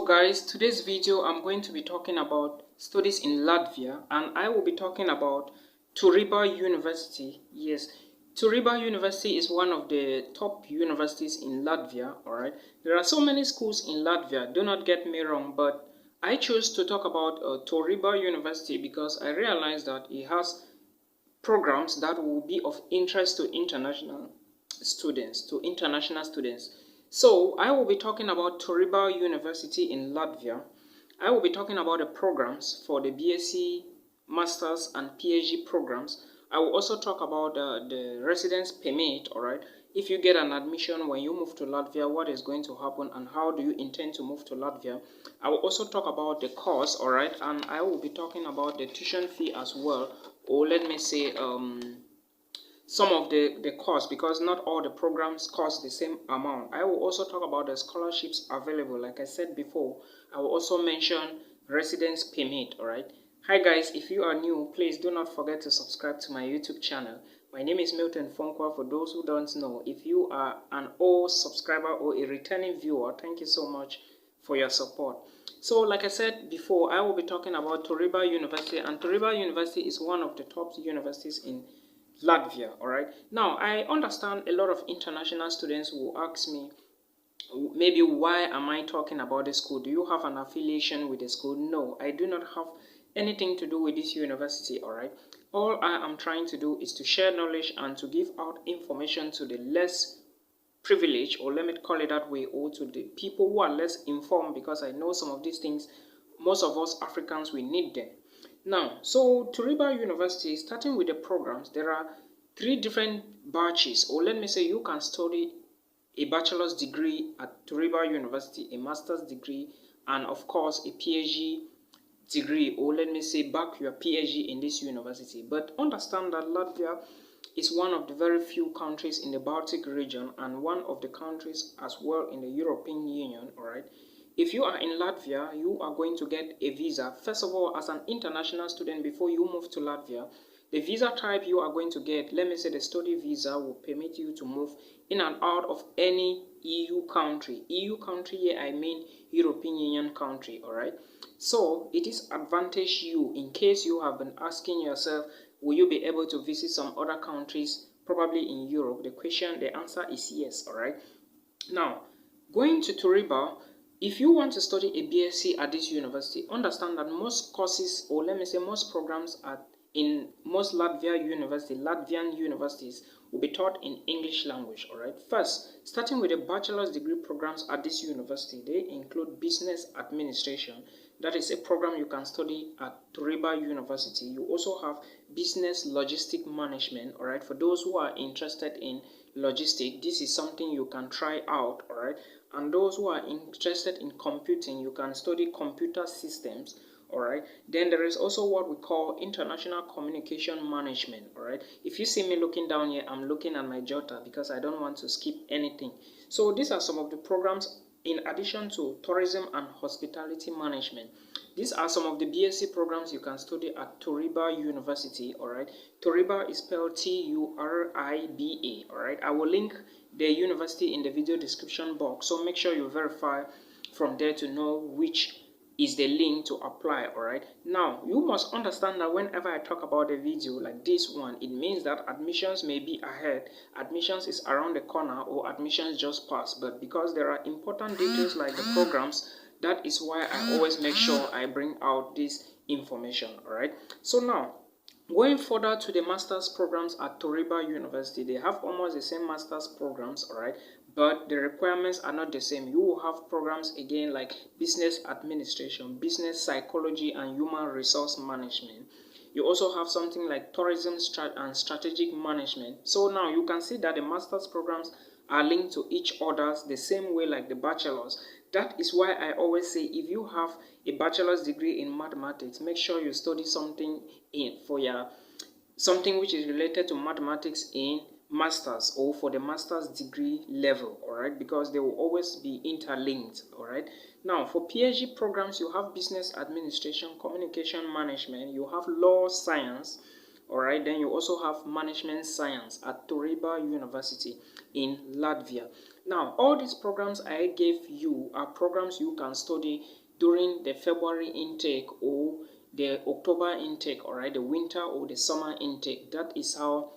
guys, today's video I'm going to be talking about studies in Latvia, and I will be talking about Turiba University. Yes, Turiba University is one of the top universities in Latvia. Alright, there are so many schools in Latvia, do not get me wrong, but I chose to talk about Turiba University because I realized that it has programs that will be of interest to international students. So I will be talking about Turiba University in Latvia. I will be talking about the programs for the Bsc, Masters and Psg programs. I will also talk about the residence permit, alright. If you get an admission when you move to Latvia, what is going to happen and how do you intend to move to Latvia. I will also talk about the course, alright, and I will be talking about the tuition fee as well, or let me say some of the cost, because not all the programs cost the same amount. I will also talk about the scholarships available. Like I said before, I will also mention residence permit. Alright, hi guys, if you are new, please do not forget to subscribe to my YouTube channel. My name is Milton Fonkwa. For those who don't know, if you are an old subscriber or a returning viewer, thank you so much for your support. So like I said before, I will be talking about Turiba University, and Turiba University is one of the top universities in Latvia. Alright, now I understand a lot of international students will ask me, maybe, why am I talking about the school? Do you have an affiliation with the school? No, I do not have anything to do with this university. Alright, all I am trying to do is to share knowledge and to give out information to the less privileged, or let me call it that way, or to the people who are less informed, because I know some of these things, most of us Africans, we need them. Now, so Turiba University, starting with the programs, there are 3 different batches, or let me say you can study a bachelor's degree at Turiba University, a master's degree, and of course a PhD degree, or let me say back your PhD in this university. But understand that Latvia is one of the very few countries in the Baltic region and one of the countries as well in the European Union. Alright, if you are in Latvia, you are going to get a visa. First of all, as an international student, before you move to Latvia, the visa type you are going to get, let me say the study visa, will permit you to move in and out of any EU country. EU country here, I mean European Union country. Alright, so it is advantage you in case you have been asking yourself, will you be able to visit some other countries, probably in Europe? The answer is yes. Alright, now going to Turiba, if you want to study a BSc at this university, understand that most courses, or let me say most programs in most Latvian universities will be taught in English language. Alright, first, starting with the bachelor's degree programs at this university, they include business administration. That is a program you can study at Turiba University. You also have business logistic management. Alright, for those who are interested in logistic, this is something you can try out. Alright, and those who are interested in computing, you can study computer systems. Alright, then there is also what we call international communication management. Alright, if you see me looking down here, I'm looking at my jotter because I don't want to skip anything. So these are some of the programs in addition to tourism and hospitality management. These are some of the BSc programs you can study at Turiba University. Alright, Turiba is spelled T-U-R-I-B-A. Alright, I will link the university in the video description box, so make sure you verify from there to know which is the link to apply. Alright, now you must understand that whenever I talk about a video like this one, it means that admissions may be ahead, admissions is around the corner, or admissions just passed. But because there are important details like the programs, that is why I always make sure I bring out this information. Alright, so now going further to the master's programs at Turiba University, they have almost the same master's programs. Alright, but the requirements are not the same. You will have programs again like business administration, business psychology, and human resource management. You also have something like tourism and strategic management. So now you can see that the master's programs are linked to each other the same way like the bachelor's. That is why I always say, if you have a bachelor's degree in mathematics, make sure you study something something which is related to mathematics in masters, or for the master's degree level. Alright, because they will always be interlinked. Alright, now for PhD programs, you have business administration, communication management, you have law science, All right, then you also have management science at Turiba University in Latvia. Now, all these programs I gave you are programs you can study during the February intake or the October intake, all right, the winter or the summer intake. That is how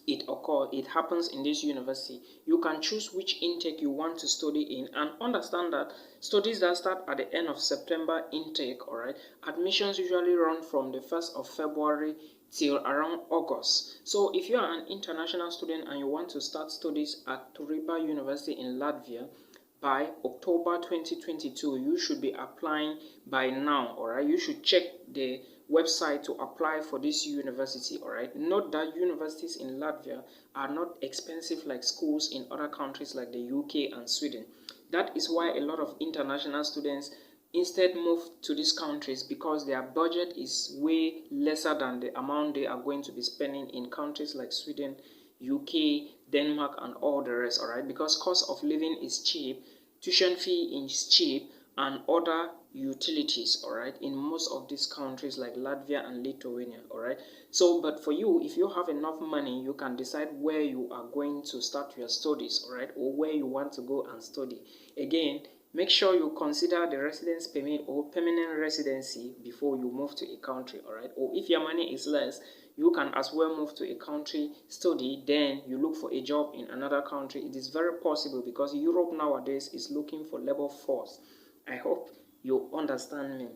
it happens in this university. You can choose which intake you want to study in, and understand that studies that start at the end of September intake, all right, admissions usually run from the 1st of February till around August. So if you are an international student and you want to start studies at Turiba University in Latvia by October 2022, you should be applying by now. All right, you should check the website to apply for this university. All right, note that universities in Latvia are not expensive like schools in other countries like the UK and Sweden. That is why a lot of international students instead move to these countries, because their budget is way lesser than the amount they are going to be spending in countries like Sweden, UK, Denmark, and all the rest. All right, because cost of living is cheap, tuition fee is cheap, and other utilities, all right, in most of these countries like Latvia and Lithuania. All right, so but for you, if you have enough money, you can decide where you are going to start your studies, all right, or where you want to go and study. Again, make sure you consider the residence permit or permanent residency before you move to a country. All right, or if your money is less, you can as well move to a country, study, then you look for a job in another country. It is very possible, because Europe nowadays is looking for labor force. I hope you understand me.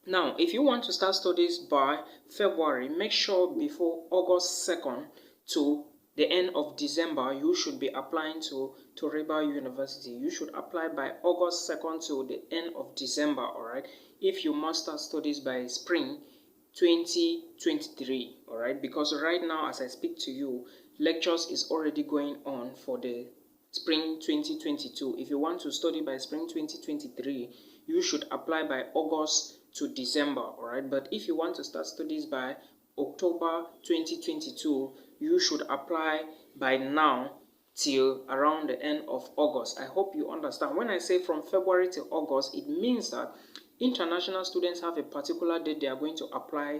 Now, if you want to start studies by February, make sure before August 2nd to the end of December, you should be applying to Turiba University. You should apply by August 2nd to the end of December, all right, if you must start studies by spring 2023, all right, because right now as I speak to you, lectures is already going on for the spring 2022. If you want to study by spring 2023, you should apply by August to December, all right. But if you want to start studies by October 2022, you should apply by now till around the end of August. I hope you understand. When I say from February to August, it means that international students have a particular date they are going to apply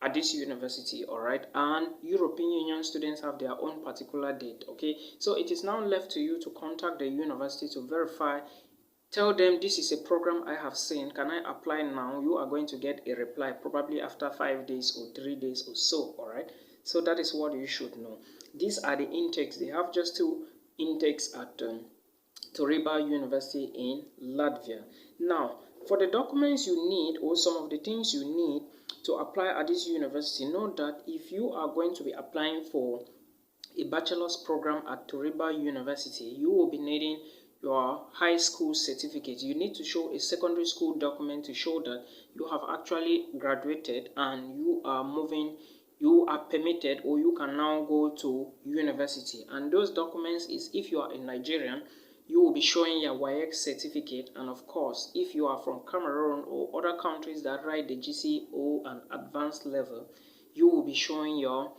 at this university, all right, and European Union students have their own particular date. Okay, so it is now left to you to contact the university to verify. Tell them this is a program I have seen, can I apply now? You are going to get a reply probably after 5 days or 3 days or so, all right. So that is what you should know. These are the intakes. They have just 2 intakes at Turiba University in Latvia. Now, for the documents you need, or some of the things you need to apply at this university, note that if you are going to be applying for a bachelor's program at Turiba University, you will be needing your high school certificate. You need to show a secondary school document to show that you have actually graduated and you are permitted, or you can now go to university. And those documents is, if you are a Nigerian, you will be showing your WAEC certificate, and of course, if you are from Cameroon or other countries that write the GCO and advanced level, you will be showing your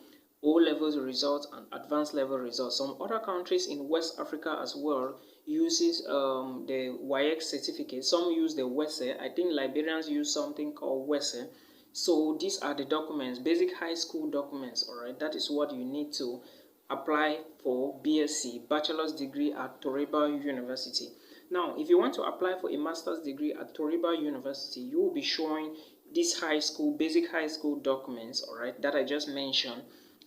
O-levels results and advanced level results. Some other countries in West Africa as well uses the WAEC certificate. Some use the WESE. I think Liberians use something called WESE. So these are the documents, basic high school documents, all right. That is what you need to apply for BSc, bachelor's degree at Turiba University. Now, if you want to apply for a master's degree at Turiba University, you will be showing these high school, basic high school documents, all right, that I just mentioned,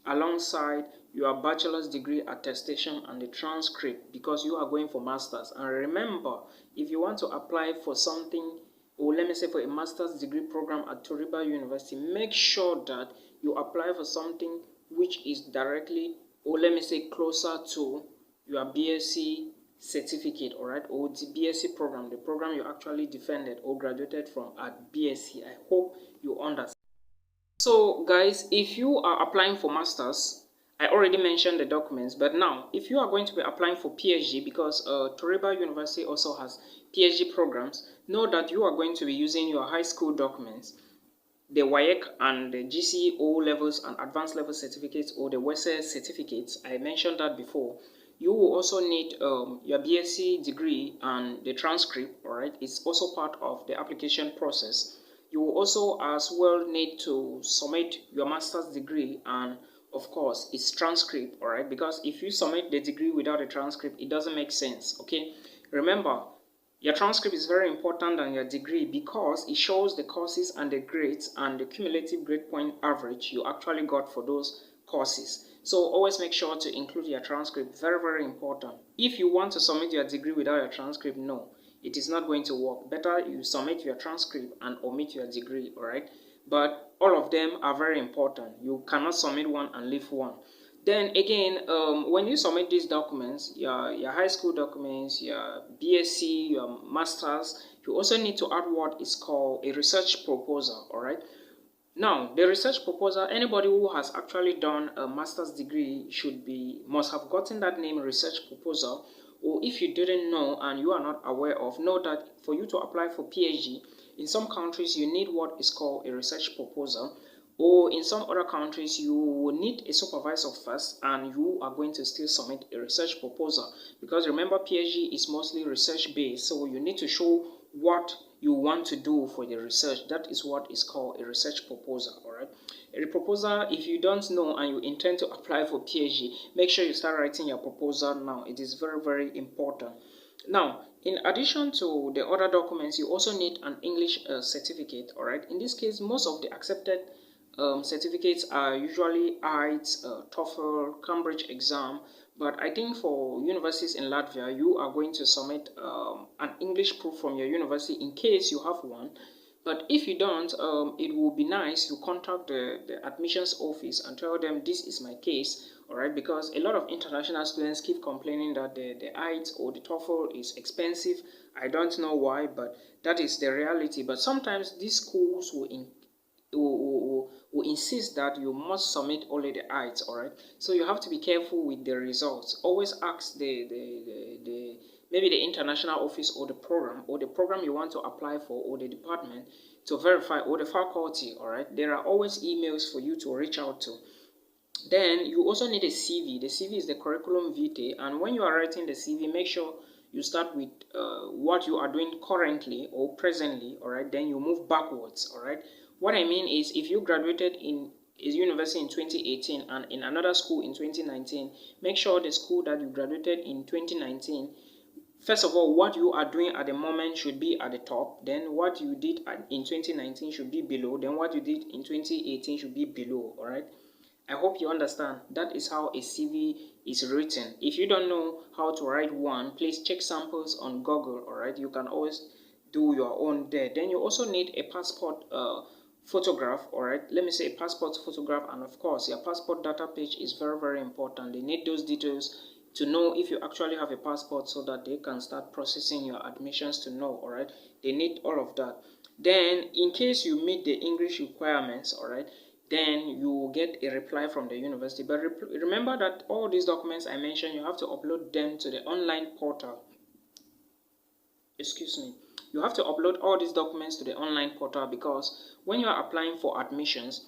alongside your bachelor's degree attestation and the transcript, because you are going for masters. And remember, if you want to apply for something, or let me say for a master's degree program at Turiba University, make sure that you apply for something which is directly, or let me say closer to your BSc certificate, all right, or the BSc program, the program you actually defended or graduated from at BSc. I hope you understand. So guys, if you are applying for masters, I already mentioned the documents, but now if you are going to be applying for PhD, because Turiba University also has PhD programs, know that you are going to be using your high school documents, the WAEC and the GCO levels and advanced level certificates, or the WESE certificates. I mentioned that before. You will also need your BSc degree and the transcript, all right. It's also part of the application process. You will also as well need to submit your master's degree and of course its transcript, all right, because if you submit the degree without a transcript, it doesn't make sense. Okay, remember, your transcript is very important than your degree because it shows the courses and the grades and the cumulative grade point average you actually got for those courses. So always make sure to include your transcript. Very, very important. If you want to submit your degree without your transcript, no, it is not going to work. Better you submit your transcript and omit your degree, all right? But all of them are very important. You cannot submit one and leave one. Then again, when you submit these documents, your high school documents, your BSc, your masters, you also need to add what is called a research proposal, all right? Now, the research proposal, anybody who has actually done a master's degree must have gotten that name, research proposal. Or if you didn't know and you are not aware of, know that for you to apply for PhD, in some countries you need what is called a research proposal, or in some other countries you will need a supervisor first and you are going to still submit a research proposal, because remember PhD is mostly research based, so you need to show what you want to do for the research. That is what is called a research proposal, all right? A proposal, if you don't know and you intend to apply for PhD, make sure you start writing your proposal now. It is very, very important. Now, in addition to the other documents, you also need an English certificate, all right? In this case, most of the accepted certificates are usually IELTS, TOEFL, Cambridge exam, but I think for universities in Latvia, you are going to submit an English proof from your university in case you have one. But if you don't, it will be nice you contact the admissions office and tell them this is my case, all right? Because a lot of international students keep complaining that the IELTS or the TOEFL is expensive. I don't know why, but that is the reality. But sometimes these schools will insist that you must submit only the IELTS, all right? So you have to be careful with the results. Always ask maybe the international office or the program you want to apply for, or the department to verify, or the faculty, all right? There are always emails for you to reach out to. Then you also need a CV. The CV is the curriculum vitae, and when you are writing the CV, make sure you start with what you are doing currently or presently, all right? Then you move backwards, all right? What I mean is, if you graduated in a university in 2018 and in another school in 2019, make sure the school that you graduated in 2019, first of all, what you are doing at the moment should be at the top. Then what you did in 2019 should be below. Then what you did in 2018 should be below, all right? I hope you understand. That is how a CV is written. If you don't know how to write one, please check samples on Google, all right? You can always do your own there. Then you also need a passport photograph, all right? Let me say a passport photograph, and of course your passport data page is very, very important. They need those details to know if you actually have a passport, so that they can start processing your admissions to know, all right? They need all of that. Then in case you meet the English requirements, all right, then you will get a reply from the university. But remember that all these documents I mentioned, you have to upload them to the online portal. Excuse me. You have to upload all these documents to the online portal, because when you are applying for admissions,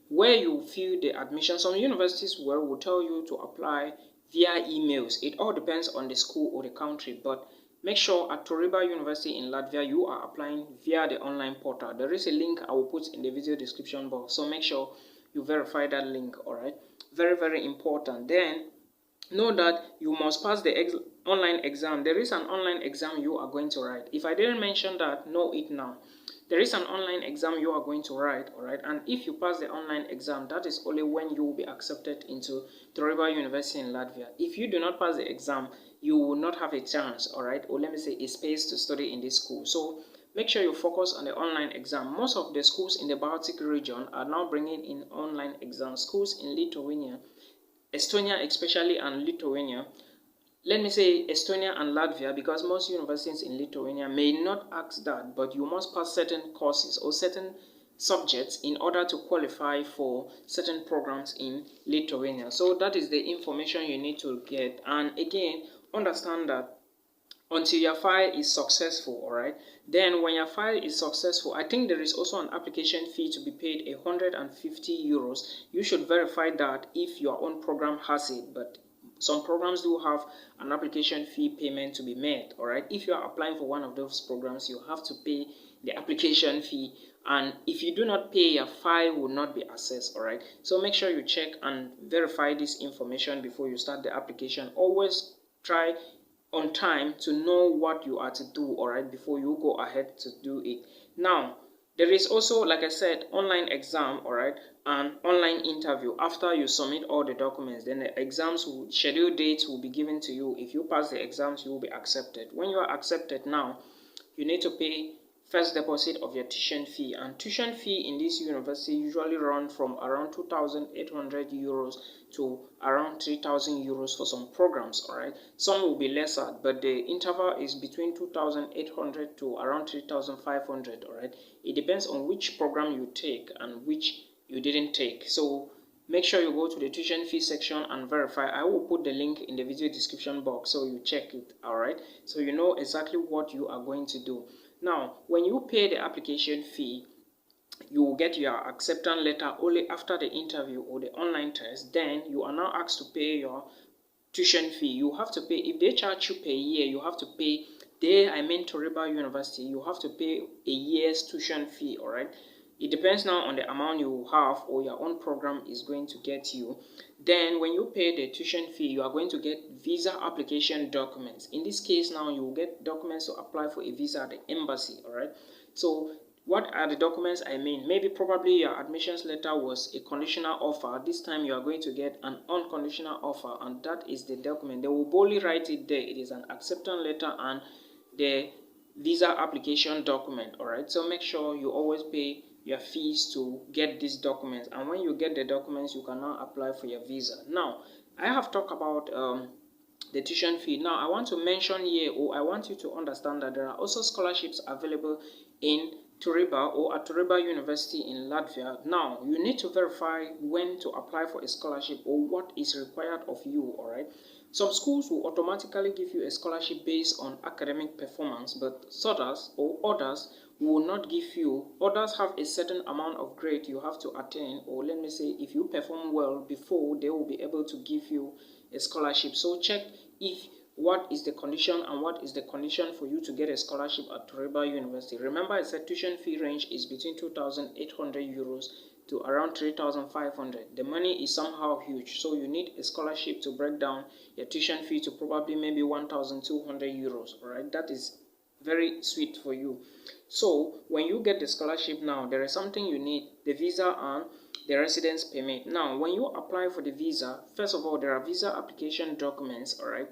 where you fill the admission, some universities will tell you to apply via emails. It all depends on the school or the country, but make sure at Turiba University in Latvia, you are applying via the online portal. There is a link I will put in the video description box, so make sure you verify that link, all right? Very, very important. Then know that you must pass the online exam. There is an online exam you are going to write. If I didn't mention that, know it now. There is an online exam you are going to write, all right? And if you pass the online exam, that is only when you will be accepted into Turiba University in Latvia. If you do not pass the exam, you will not have a chance, all right? Or let me say a space to study in this school. So make sure you focus on the online exam. Most of the schools in the Baltic region are now bringing in online exam. Schools in Lithuania, Estonia especially, and Lithuania. Let me say Estonia and Latvia, because most universities in Lithuania may not ask that, but you must pass certain courses or certain subjects in order to qualify for certain programs in Lithuania. So that is the information you need to get. And again, understand that until your file is successful, all right? Then when your file is successful, I think there is also an application fee to be paid, 150 euros. You should verify that if your own program has it, but some programs do have an application fee payment to be made. All right, if you are applying for one of those programs, you have to pay the application fee, and if you do not pay, your file will not be accessed. All right, so make sure you check and verify this information before you start the application. Always try on time to know what you are to do, all right, before you go ahead to do it. Now, there is also, like I said, online exam, all right, and online interview. After you submit all the documents, then the exams will, scheduled dates will be given to you. If you pass the exams, you will be accepted. When you are accepted now, you need to pay first deposit of your tuition fee, and tuition fee in this university usually run from around 2,800 euros to around 3,000 euros for some programs. All right, some will be lesser, but the interval is between 2,800 to around 3,500. all right, it depends on which program you take and which you didn't take. So make sure you go to the tuition fee section and verify. I will put the link in the video description box so you check it. All right, so you know exactly what you are going to do. Now, when you pay the application fee, you will get your acceptance letter only after the interview or the online test. Then you are now asked to pay your tuition fee. You have to pay, if they charge you per year, you have to pay, Turiba University, you have to pay a year's tuition fee. All right, it depends now on the amount you have or your own program is going to get you. Then when you pay the tuition fee, you are going to get visa application documents. In this case now, you will get documents to apply for a visa at the embassy. All right, so what are the documents I mean? Maybe probably your admissions letter was a conditional offer. This time you are going to get an unconditional offer, and that is the document. They will boldly write it there. It is an acceptance letter and the visa application document. All right, so make sure you always pay your fees to get these documents, and when you get the documents, you can now apply for your visa. Now, I have talked about the tuition fee. Now, I want to mention here, or I want you to understand that there are also scholarships available in Turiba or at Turiba University in Latvia. Now, you need to verify when to apply for a scholarship or what is required of you. All right, some schools will automatically give you a scholarship based on academic performance, but others will not give you. Others have a certain amount of grade you have to attain, or let me say, if you perform well before, they will be able to give you a scholarship. So check if what is the condition and what is the condition for you to get a scholarship at Turiba University. Remember, I said tuition fee range is between 2,800 euros to around 3,500. The money is somehow huge, so you need a scholarship to break down your tuition fee to probably maybe 1,200 euros. All right, that is very sweet for you. So when you get the scholarship now, there is something you need: the visa and the residence permit. Now, when you apply for the visa, first of all, there are visa application documents. All right,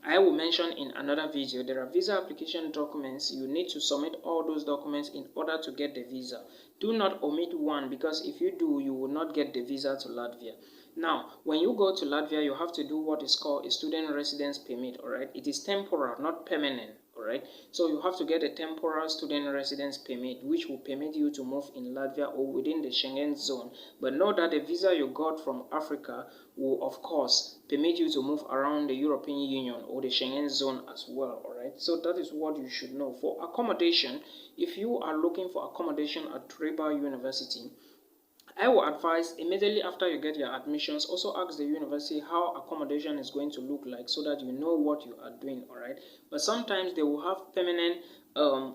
I will mention in another video, there are visa application documents. You need to submit all those documents in order to get the visa. Do not omit one, because if you do, you will not get the visa to Latvia. Now, when you go to Latvia, you have to do what is called a student residence permit. All right, it is temporal, not permanent. All right, so you have to get a temporary student residence permit, which will permit you to move in Latvia or within the Schengen zone. But know that the visa you got from Africa will, of course, permit you to move around the European Union or the Schengen zone as well. All right, so that is what you should know. For accommodation, if you are looking for accommodation at Turiba University, I will advise immediately after you get your admissions, also ask the university how accommodation is going to look like, so that you know what you are doing. All right, but sometimes they will have permanent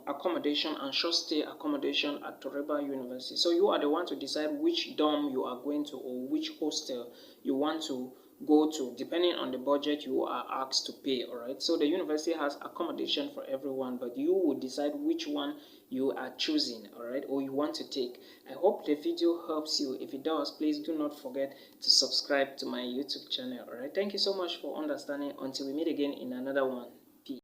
accommodation and short stay accommodation at Turiba University. So you are the one to decide which dorm you are going to or which hostel you want to go to, depending on the budget you are asked to pay. All right, so the university has accommodation for everyone, but you will decide which one you are choosing, all right, or you want to take. I hope the video helps you. If it does, please do not forget to subscribe to my YouTube channel. All right, thank you so much for understanding. Until we meet again in another one.